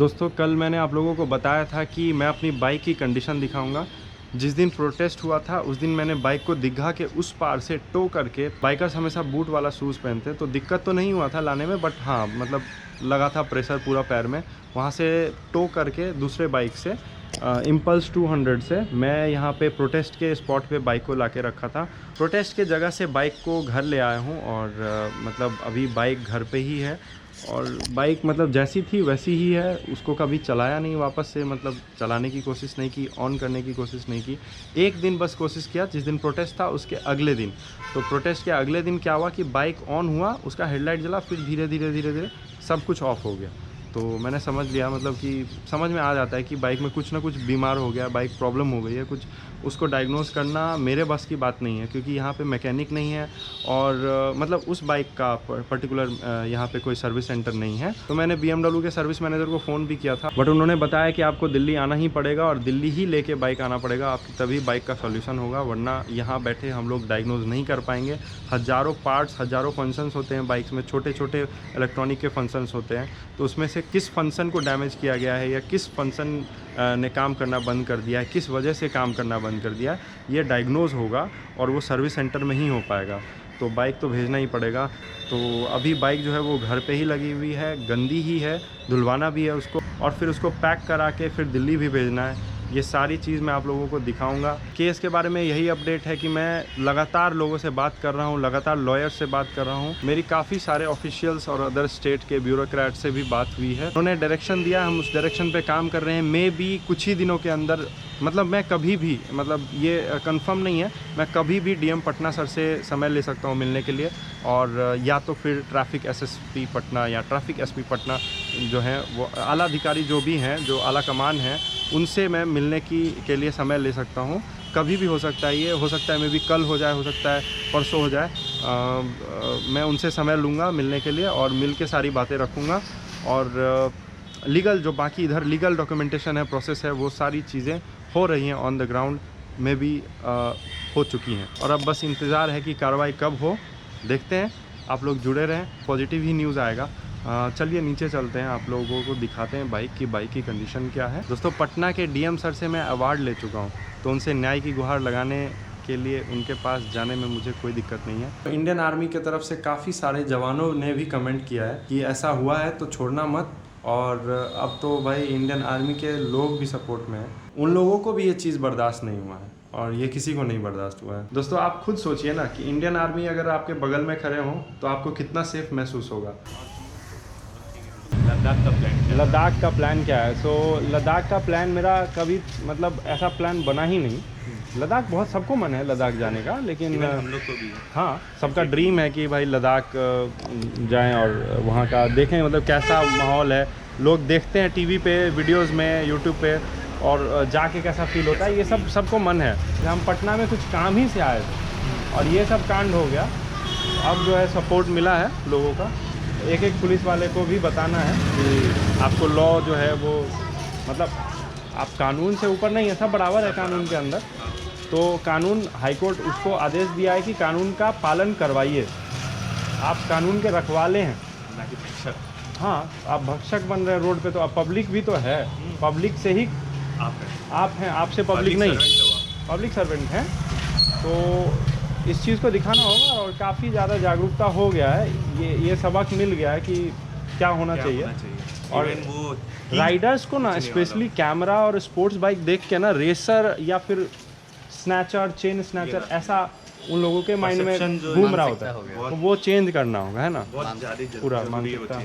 दोस्तों कल मैंने आप लोगों को बताया था कि मैं अपनी बाइक की कंडीशन दिखाऊंगा। जिस दिन प्रोटेस्ट हुआ था उस दिन मैंने बाइक को दीघा के उस पार से टो करके, बाइकर्स हमेशा बूट वाला शूज़ पहनते हैं तो दिक्कत तो नहीं हुआ था लाने में, बट हाँ मतलब लगा था प्रेशर पूरा पैर में। वहाँ से टो करके दूसरे बाइक से इम्पल्स 200 से मैं यहाँ पे प्रोटेस्ट के स्पॉट पे बाइक को लाके रखा था। प्रोटेस्ट के जगह से बाइक को घर ले आया हूँ और मतलब अभी बाइक घर पे ही है और बाइक मतलब जैसी थी वैसी ही है। उसको कभी चलाया नहीं वापस से, मतलब चलाने की कोशिश नहीं की, ऑन करने की कोशिश नहीं की। एक दिन बस कोशिश किया जिस दिन प्रोटेस्ट था उसके अगले दिन। तो प्रोटेस्ट के अगले दिन क्या हुआ कि बाइक ऑन हुआ, उसका हेडलाइट जला, फिर धीरे धीरे धीरे धीरे सब कुछ ऑफ हो गया। तो मैंने समझ लिया, मतलब कि समझ में आ जाता है कि बाइक में कुछ ना कुछ बीमार हो गया, बाइक प्रॉब्लम हो गई है कुछ। उसको डायग्नोस करना मेरे बस की बात नहीं है क्योंकि यहाँ पे मैकेनिक नहीं है और मतलब उस बाइक का पर्टिकुलर यहाँ पे कोई सर्विस सेंटर नहीं है। तो मैंने BMW के सर्विस मैनेजर को फ़ोन भी किया था, बट उन्होंने बताया कि आपको दिल्ली आना ही पड़ेगा और दिल्ली ही लेके बाइक आना पड़ेगा, आपकी तभी बाइक का सॉल्यूशन होगा, वरना यहाँ बैठे हम लोग डायग्नोज नहीं कर पाएंगे। हज़ारों पार्ट्स, हज़ारों फंक्शंस होते हैं बाइक्स में, छोटे छोटे इलेक्ट्रॉनिक के फंक्शंस होते हैं। तो उसमें से किस फंक्शन को डैमेज किया गया है या किस फंक्शन ने काम करना बंद कर दिया है, किस वजह से काम करना बंद कर दिया है, ये डायग्नोज होगा और वो सर्विस सेंटर में ही हो पाएगा। तो बाइक तो भेजना ही पड़ेगा। तो अभी बाइक जो है वो घर पे ही लगी हुई है, गंदी ही है, धुलवाना भी है उसको और फिर उसको पैक करा के फिर दिल्ली भी भेजना है। ये सारी चीज़ मैं आप लोगों को दिखाऊंगा। केस के बारे में यही अपडेट है कि मैं लगातार लोगों से बात कर रहा हूँ, लगातार लॉयर से बात कर रहा हूँ। मेरी काफ़ी सारे ऑफिशियल्स और अदर स्टेट के ब्यूरोक्रेट से भी बात हुई है। उन्होंने डायरेक्शन दिया, हम उस डायरेक्शन पे काम कर रहे हैं। मे बी कुछ ही दिनों के अंदर, मतलब मैं कभी भी, मतलब ये कंफर्म नहीं है, मैं कभी भी DM पटना सर से समय ले सकता हूँ मिलने के लिए, और या तो फिर ट्रैफिक SSP पटना या ट्रैफिक SP पटना जो है वो आला अधिकारी जो भी हैं, जो आला कमान है, उनसे मैं मिलने के लिए समय ले सकता हूँ। कभी भी हो सकता है, ये हो सकता है मे भी कल हो जाए, हो सकता है परसों हो जाए। मैं उनसे समय लूँगा मिलने के लिए और मिल के सारी बातें रखूँगा और लीगल जो बाकी इधर लीगल डॉक्यूमेंटेशन है, प्रोसेस है, वो सारी चीज़ें हो रही हैं ऑन द ग्राउंड में भी हो चुकी हैं। और अब बस इंतज़ार है कि कार्रवाई कब हो, देखते हैं। आप लोग जुड़े रहें, पॉजिटिव ही न्यूज़ आएगा। चलिए नीचे चलते हैं, आप लोगों को दिखाते हैं बाइक की कंडीशन क्या है। दोस्तों पटना के DM सर से मैं अवार्ड ले चुका हूँ, तो उनसे न्याय की गुहार लगाने के लिए उनके पास जाने में मुझे कोई दिक्कत नहीं है। इंडियन आर्मी की तरफ से काफ़ी सारे जवानों ने भी कमेंट किया है कि ऐसा हुआ है तो छोड़ना मत, और अब तो भाई इंडियन आर्मी के लोग भी सपोर्ट में हैं। उन लोगों को भी ये चीज़ बर्दाश्त नहीं हुआ है और ये किसी को नहीं बर्दाश्त हुआ है। दोस्तों आप खुद सोचिए ना कि इंडियन आर्मी अगर आपके बगल में खड़े हों तो आपको कितना सेफ महसूस होगा। लद्दाख का प्लान क्या है? लद्दाख का प्लान मेरा कभी मतलब ऐसा प्लान बना ही नहीं। लद्दाख बहुत सबको मन है लद्दाख जाने का, लेकिन हम लोग को भी है। हाँ, सबका ड्रीम है कि भाई लद्दाख जाएं और वहाँ का देखें, मतलब कैसा माहौल है। लोग देखते हैं TV पे, वीडियोस में, यूट्यूब पे, और जाके कैसा फील होता है, ये सब सबको मन है। हम पटना में कुछ काम ही से आए थे और ये सब कांड हो गया। अब जो है सपोर्ट मिला है लोगों का। एक एक पुलिस वाले को भी बताना है कि आपको लॉ जो है वो, मतलब आप कानून से ऊपर नहीं है, सब बराबर है कानून के अंदर। तो कानून, हाईकोर्ट उसको आदेश दिया है कि कानून का पालन करवाइए। आप कानून के रखवाले हैं, ना कि भक्षक। हाँ, आप भक्षक बन रहे हैं रोड पे, तो आप पब्लिक भी तो है, पब्लिक से ही आप हैं, आपसे पब्लिक नहीं, पब्लिक सर्वेंट हैं। तो इस चीज़ को दिखाना होगा और काफ़ी ज़्यादा जागरूकता हो गया है। ये सबक मिल गया है कि क्या होना चाहिए। और वो राइडर्स को ना स्पेशली कैमरा और स्पोर्ट्स बाइक देख के ना रेसर या फिर स्नैचर, चेन स्नैचर, ऐसा उन लोगों के माइंड में घूम रहा होता है। तो वो चेंज करना होगा, है ना, पूरा मानसिकता।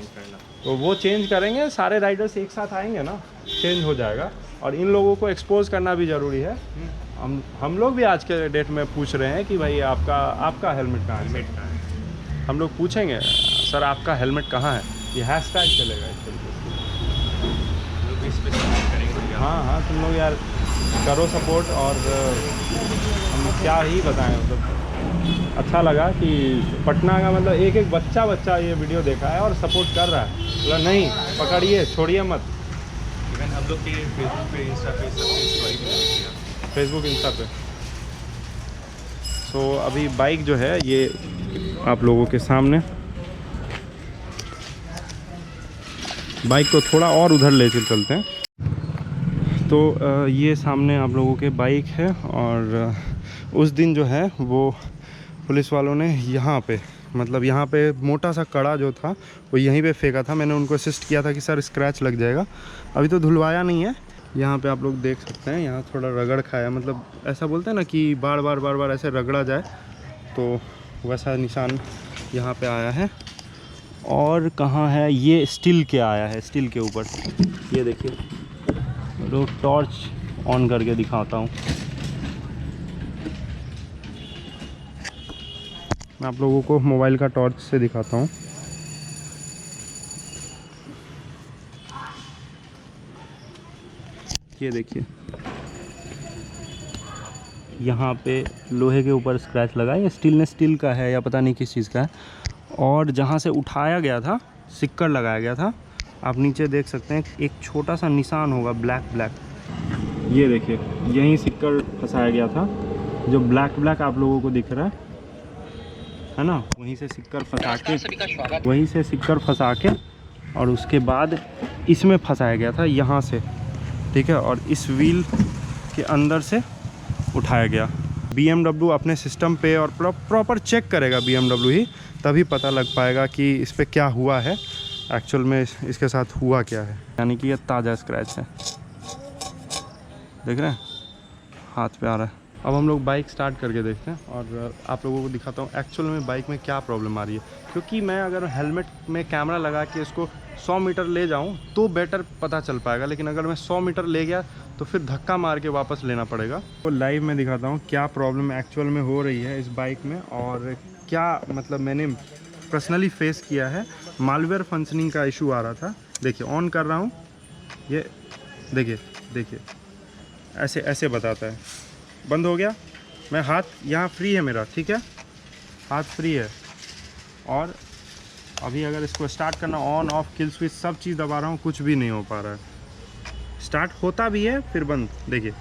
तो वो चेंज करेंगे, सारे राइडर्स एक साथ आएंगे ना, चेंज हो जाएगा। और इन लोगों को एक्सपोज करना भी ज़रूरी है। हम लोग भी आज के डेट में पूछ रहे हैं कि भाई आपका हेलमेट कहाँ है। हम लोग पूछेंगे सर आपका हेलमेट कहाँ है, ये हैशटैग चलेगा इस तरीके से। हाँ, तुम लोग यार करो सपोर्ट। और हम क्या ही बताएं, मतलब अच्छा लगा कि पटना का मतलब एक एक बच्चा ये वीडियो देखा है और सपोर्ट कर रहा है। मतलब नहीं, पकड़िए, छोड़िए मत। इवन हम लोग के फेसबुक पे, इंस्टा पे, सब पे स्टोरी भी लगी है, फेसबुक, इंस्टा पे। सो अभी बाइक जो है ये आप लोगों के सामने, बाइक को थोड़ा और उधर ले चलते हैं। तो ये सामने आप लोगों के बाइक है, और उस दिन जो है वो पुलिस वालों ने यहाँ पे, मतलब यहाँ पे मोटा सा कड़ा जो था वो यहीं पे फेंका था। मैंने उनको असिस्ट किया था कि सर स्क्रैच लग जाएगा, अभी तो धुलवाया नहीं है। यहाँ पे आप लोग देख सकते हैं, यहाँ थोड़ा रगड़ खाया, मतलब ऐसा बोलते हैं ना कि बार बार ऐसे रगड़ा जाए, तो वैसा निशान यहाँ पे आया है। और कहाँ है ये, स्टील के आया है, स्टील के ऊपर। ये देखिए, तो टॉर्च ऑन करके दिखाता हूँ मैं आप लोगों को, मोबाइल का टॉर्च से दिखाता हूँ। ये देखिए, यहाँ पे लोहे के ऊपर स्क्रैच लगा है, ये स्टील का है या पता नहीं किस चीज़ का है। और जहाँ से उठाया गया था, सिक्कर लगाया गया था, आप नीचे देख सकते हैं एक छोटा सा निशान होगा ब्लैक। ये देखिए, यहीं सिक्कर फंसाया गया था, जो ब्लैक आप लोगों को दिख रहा है ना, वहीं से सिक्कर फंसा के और उसके बाद इसमें फंसाया गया था यहाँ से, ठीक है। और इस व्हील के अंदर से उठाया गया। BMW अपने सिस्टम पे और प्रॉपर चेक करेगा BMW ही, तभी पता लग पाएगा कि इस पर क्या हुआ है, एक्चुअल में इसके साथ हुआ क्या है। यानी कि ये ताज़ा स्क्रैच है, देख रहे हैं, हाथ पे आ रहा है। अब हम लोग बाइक स्टार्ट करके देखते हैं और आप लोगों को दिखाता हूँ एक्चुअल में बाइक में क्या प्रॉब्लम आ रही है। क्योंकि मैं अगर हेलमेट में कैमरा लगा के इसको 100 मीटर ले जाऊँ तो बेटर पता चल पाएगा, लेकिन अगर मैं 100 मीटर ले गया तो फिर धक्का मार के वापस लेना पड़ेगा। तो लाइव में दिखाता हूँ क्या प्रॉब्लम एक्चुअल में हो रही है इस बाइक में, और क्या मतलब मैंने पर्सनली फेस किया है। मालवेयर फंक्शनिंग का इशू आ रहा था। देखिए, ऑन कर रहा हूँ, ये देखिए ऐसे बताता है, बंद हो गया। मैं हाथ यहाँ फ्री है मेरा, ठीक है, हाथ फ्री है। और अभी अगर इसको स्टार्ट करना, ऑन ऑफ किल स्विच सब चीज़ दबा रहा हूँ, कुछ भी नहीं हो पा रहा है। स्टार्ट होता भी है फिर बंद, देखिए।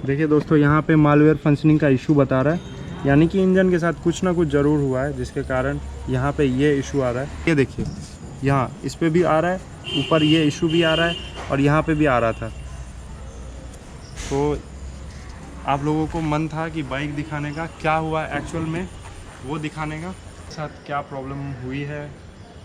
देखिए दोस्तों, यहाँ पे मालवेयर फंक्शनिंग का इशू बता रहा है, यानी कि इंजन के साथ कुछ ना कुछ ज़रूर हुआ है, जिसके कारण यहाँ पे ये इशू आ रहा है। ये देखिए, यहाँ इस पे भी आ रहा है, ऊपर ये इशू भी आ रहा है, और यहाँ पे भी आ रहा था। तो आप लोगों को मन था कि बाइक दिखाने का, क्या हुआ एक्चुअल में वो दिखाने का, साथ क्या प्रॉब्लम हुई है।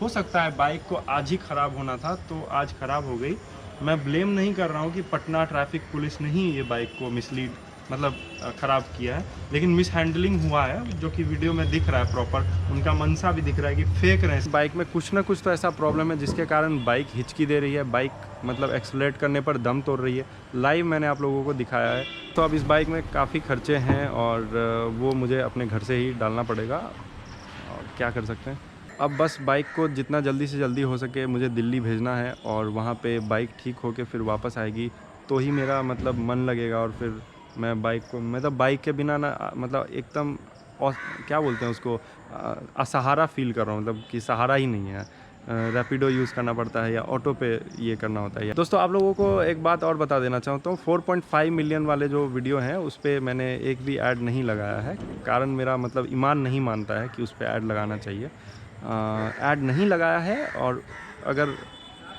हो सकता है बाइक को आज ही ख़राब होना था तो आज ख़राब हो गई। मैं ब्लेम नहीं कर रहा हूँ कि पटना ट्रैफिक पुलिस ने ही ये बाइक को मिसलीड मतलब ख़राब किया है, लेकिन मिस हैंडलिंग हुआ है, जो कि वीडियो में दिख रहा है प्रॉपर। उनका मनसा भी दिख रहा है कि फेंक रहे हैं। बाइक में कुछ ना कुछ तो ऐसा प्रॉब्लम है जिसके कारण बाइक हिचकी दे रही है, बाइक मतलब एक्सेलरेट करने पर दम तोड़ रही है। लाइव मैंने आप लोगों को दिखाया है। तो अब इस बाइक में काफ़ी खर्चे हैं और वो मुझे अपने घर से ही डालना पड़ेगा, और क्या कर सकते हैं। अब बस बाइक को जितना जल्दी से जल्दी हो सके मुझे दिल्ली भेजना है, और वहाँ पे बाइक ठीक होके फिर वापस आएगी तो ही मेरा मतलब मन लगेगा। और फिर मैं बाइक को मतलब बाइक के बिना ना मतलब एकदम क्या बोलते हैं उसको, असहारा फील कर रहा हूँ, मतलब कि सहारा ही नहीं है। रैपिडो यूज़ करना पड़ता है या ऑटो पे ये करना होता है। दोस्तों, आप लोगों को एक बात और बता देना चाहता हूँ, 4.5 मिलियन वाले जो वीडियो हैं उस पर मैंने एक भी ऐड नहीं लगाया है। कारण मेरा मतलब ईमान नहीं मानता है कि उस पर ऐड लगाना चाहिए। ऐड नहीं लगाया है, और अगर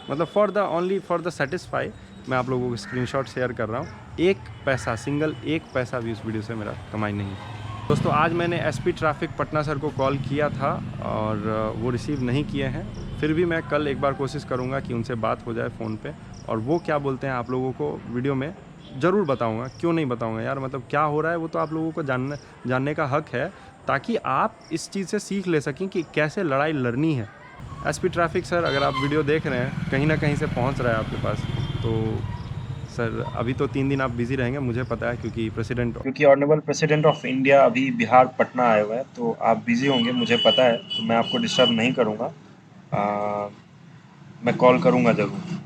मतलब ओनली फॉर द सेटिस्फाई मैं आप लोगों को स्क्रीनशॉट शेयर कर रहा हूँ। एक पैसा, सिंगल एक पैसा भी उस वीडियो से मेरा कमाई नहीं है। दोस्तों, आज मैंने एसपी ट्रैफिक पटना सर को कॉल किया था और वो रिसीव नहीं किए हैं। फिर भी मैं कल एक बार कोशिश करूँगा कि उनसे बात हो जाए फ़ोन पे, और वो क्या बोलते हैं आप लोगों को वीडियो में ज़रूर बताऊँगा। क्यों नहीं बताऊँगा यार, मतलब क्या हो रहा है वो तो आप लोगों को जानने का हक है, ताकि आप इस चीज़ से सीख ले सकें कि कैसे लड़ाई लड़नी है। एसपी ट्रैफिक सर, अगर आप वीडियो देख रहे हैं, कहीं ना कहीं से पहुंच रहा है आपके पास, तो सर अभी तो 3 दिन आप बिज़ी रहेंगे मुझे पता है, क्योंकि ऑनरेबल प्रेसिडेंट ऑफ इंडिया अभी बिहार पटना आए हुए हैं, तो आप बिज़ी होंगे मुझे पता है, तो मैं आपको डिस्टर्ब नहीं करूँगा। मैं कॉल करूँगा ज़रूर।